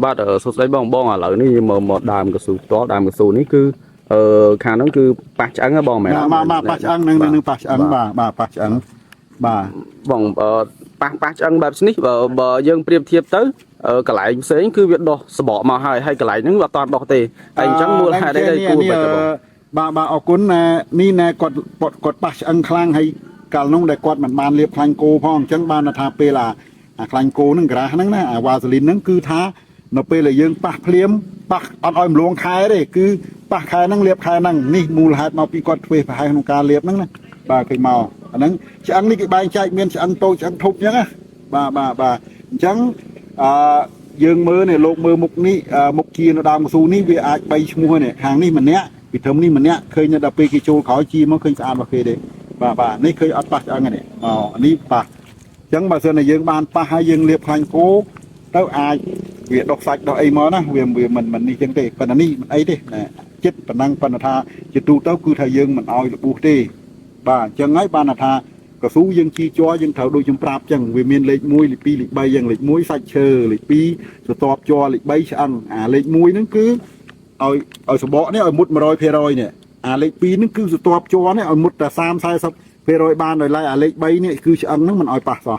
បាទសួស្តីបងឥឡូវនេះមកដើមកស៊ូតដើមកស៊ូនេះគឺខាងហ្នឹងគឺប៉ះឆ្អឹងហ៎បងមែនបាទប៉ះឆ្អឹងនឹងប៉ះឆ្អឹងបាទប៉ះឆ្អឹងបាទបងប៉ះឆ្អឹងបែបនេះបើយើងប្រៀបធៀបទៅកន្លែងផ្សេងគឺវាដោះសបកមកហើយកន្លែងហ្នឹងវាអត់ទាន់ដោះទេហើយអញ្ចឹងមូលហេតុអីដែលគួរបាច់ទៅបាទអរគុណនេះណែគាត់ប៉ះឆ្អឹងខ្លាំងហើយកាលនោះដែលគាត់មិនបានលាបខ្លាញ់គោផងអញ្ចឹងបានថាពេលអាខ្លាញ់គោហ្នឹងក្រាស់ហ្នឹងណាអាវ៉ាសេលីនហ្នឹងគឺថានៅពេលដែលយើងប៉ះភ្លាមប៉ះអត់ឲ្យម្លងខែទេគឺប៉ះខែហ្នឹងលាបខែហ្នឹងនេះមូលហេតុមកពីគាត់ធ្វើប្រហែលក្នុងការលាបហ្នឹងណាបាទឃើញមកអាហ្នឹងឆ្អឹងនេះគេបែងចែកមានឆ្អឹងតូចឆ្អឹងធំអញ្ចឹងណាបាទអញ្ចឹងយើងមើលនេះលោកមើលមុខនេះមុខជានៅដើមកស៊ូនេះវាអាច3ឈ្មោះនេះខាងនេះម្នាក់ពីធំនេះម្នាក់ឃើញដល់ពេលគេចូលក្រោយជាមកឃើញស្អាតរបស់គេទេបាទនេះឃើញអត់ប៉ះឆ្អឹងនេះមកនេះប៉ះអញ្ចឹងបើសិនតែយើងបានប៉ះហើយយើងលាបខ្លាញ់គោទៅអាចវាដុសសាច់ដុសអីមកណាវាមិននេះចឹងទេប៉ុន្តែនេះមិនអីទេចិត្តប៉ុណ្ណឹងប៉ុន្តែថាជាទូទៅគឺថាយើងមិនអោយរបួសទេបាទអញ្ចឹងហើយបានថាកស៊ូយើងជីជ័រយើងត្រូវដូចខ្ញុំប្រាប់ចឹងវាមានលេខ1លេខ2លេខ3យ៉ាងលេខ1សាច់ឈើលេខ2ស្រទាប់ជ័រលេខ3ឆ្អឹងលេខ1ហ្នឹងគឺឲ្យសបកនេះឲ្យមុត 100% នេះលេខ2ហ្នឹងគឺស្រទាប់ជ័រនេះឲ្យមុតតែ30-40% បានដោយឡែកលេខ3នេះគឺឆ្អឹងហ្នឹងមិនឲ្យប៉ះសោះ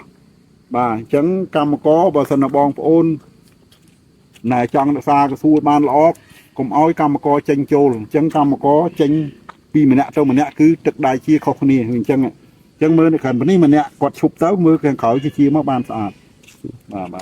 បាទអញ្ចឹងកម្មករបើសិនបងប្អូនណែចង់រក្សាកស៊ូបានល្អកុំឲ្យកម្មករចេញចូលអញ្ចឹងកម្មករចេញពីម្នាក់ទៅម្នាក់គឺទឹកដៃជាខុសគ្នាអញ្ចឹងមើលនៅខាងនេះម្នាក់គាត់ឈប់ទៅមើលខាងក្រោយជាមកបានស្អាតបាទ